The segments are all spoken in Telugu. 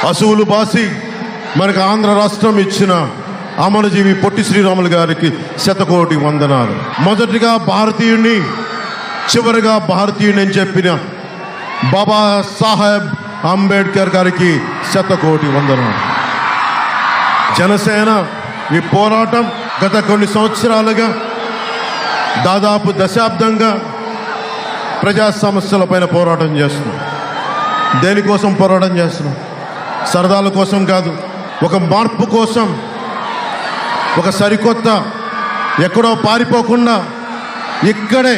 అసువులు బాసి మనకు ఆంధ్ర రాష్ట్రం ఇచ్చిన అమరజీవి పొట్టి శ్రీరాములు గారికి శతకోటి వందనాలు. మొదటిగా భారతీయుని, చివరిగా భారతీయుని అని చెప్పిన బాబా సాహెబ్ అంబేద్కర్ గారికి శతకోటి వందనాలు. జనసేన ఈ పోరాటం గత కొన్ని సంవత్సరాలుగా, దాదాపు దశాబ్దంగా ప్రజా సమస్యలపైన పోరాటం చేస్తున్నాం. దేనికోసం పోరాటం చేస్తున్నాం? సరదాల కోసం కాదు, ఒక మార్పు కోసం, ఒక సరికొత్త, ఎక్కడో పారిపోకుండా ఇక్కడే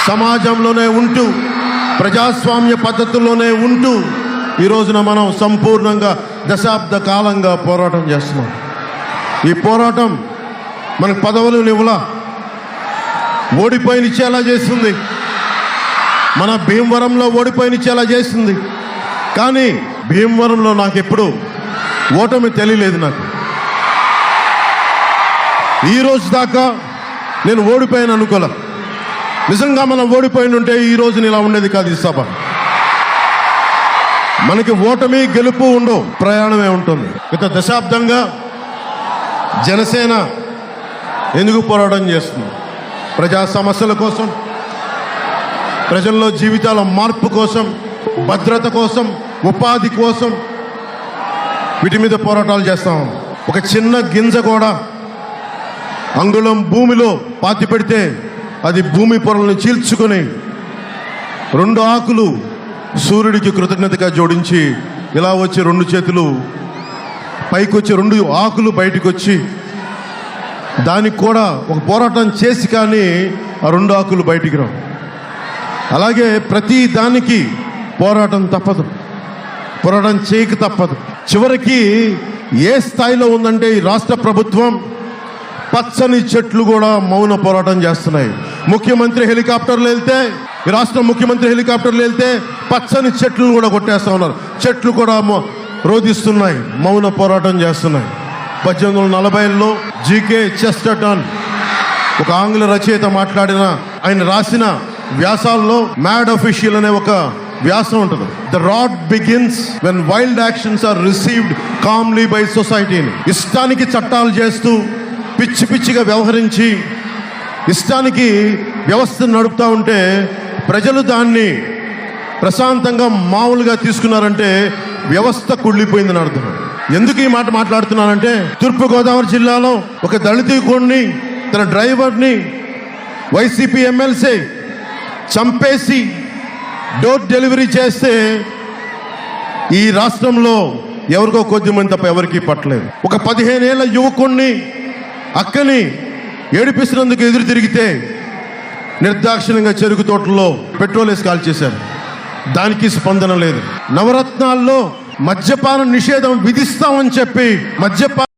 సమాజంలోనే ఉంటూ, ప్రజాస్వామ్య పద్ధతుల్లోనే ఉంటూ ఈ రోజున మనం సంపూర్ణంగా దశాబ్ద కాలంగా పోరాటం చేస్తున్నాం. ఈ పోరాటం మనకు పదవులు ఇవ్వలా, ఓడిపోయినిచ్చేలా చేస్తుంది. మన భీమవరంలో ఓడిపోయినిచ్చేలా చేస్తుంది. కానీ భీమవరంలో నాకు ఎప్పుడు ఓటమి తెలియలేదు. నాకు ఈ రోజు దాకా నేను ఓడిపోయాను అనుకోలే. నిజంగా మనం ఓడిపోయిన ఉంటే ఈ రోజున ఇలా ఉండేది కాదు ఈ సభ. మనకి ఓటమి గెలుపు ఉండవు, ప్రయాణమే ఉంటుంది. గత దశాబ్దంగా జనసేన ఎందుకు పోరాటం చేస్తుంది? ప్రజా సమస్యల కోసం, ప్రజల్లో జీవితాల మార్పు కోసం, భద్రత కోసం, ఉపాధి కోసం, వీటి మీద పోరాటాలు చేస్తాం. ఒక చిన్న గింజ కూడా అంగుళం భూమిలో పాతి పెడితే అది భూమి పొరలను చీల్చుకొని 2 ఆకులు సూర్యుడికి కృతజ్ఞతగా జోడించి ఇలా వచ్చి 2 చేతులు పైకి వచ్చి 2 ఆకులు బయటకు వచ్చి దానికి కూడా ఒక పోరాటం చేసి కానీ ఆ 2 ఆకులు బయటికి రావు. అలాగే ప్రతి దానికి పోరాటం తప్పదు, పోరాటం చేయక తప్పదు. చివరికి ఏ స్థాయిలో ఉందంటే ఈ రాష్ట్ర ప్రభుత్వం పచ్చని చెట్లు కూడా మౌన పోరాటం చేస్తున్నాయి. ముఖ్యమంత్రి హెలికాప్టర్లు వెళ్తే, ఈ రాష్ట్ర ముఖ్యమంత్రి హెలికాప్టర్లు వెళ్తే పచ్చని చెట్లను కూడా కొట్టేస్తా ఉన్నారు. చెట్లు కూడా రోధిస్తున్నాయి, మౌన పోరాటం చేస్తున్నాయి. 1840లో జీకే చెస్టర్టన్ ఒక ఆంగ్ల రచయిత మాట్లాడిన, ఆయన రాసిన వ్యాసాల్లో మ్యాడ్ అఫీషియల్ అనే ఒక వ్యాసం ఉంటుంది. The rot begins when wild actions are received calmly by society. ఇష్టానికి చట్టాలు చేస్తూ, పిచ్చి పిచ్చిగా వ్యవహరించి, ఇష్టానికి వ్యవస్థను నడుపుతూ ఉంటే ప్రజలు దాన్ని ప్రశాంతంగా మామూలుగా తీసుకున్నారంటే వ్యవస్థ కుళ్ళిపోయిందని అర్థం. ఎందుకు ఈ మాట మాట్లాడుతున్నానంటే, తూర్పుగోదావరి జిల్లాలో ఒక దళితుడిని, తన డ్రైవర్ని వైసీపీ ఎమ్మెల్సీ చంపేసి డోర్ డెలివరీ చేస్తే ఈ రాష్ట్రంలో ఎవరికో కొద్దిమంది తప్ప ఎవరికీ పట్టలేదు. ఒక 15 ఏళ్ల యువకుణ్ణి, అక్కని ఏడిపిస్తున్నందుకు ఎదురు తిరిగితే నిర్దాక్షిణ్యంగా చెరుకు తోటల్లో పెట్రోల్ వేసి కాల్చేశారు. దానికి స్పందన లేదు. నవరత్నాల్లో మద్యపాన నిషేధం విధిస్తామని చెప్పి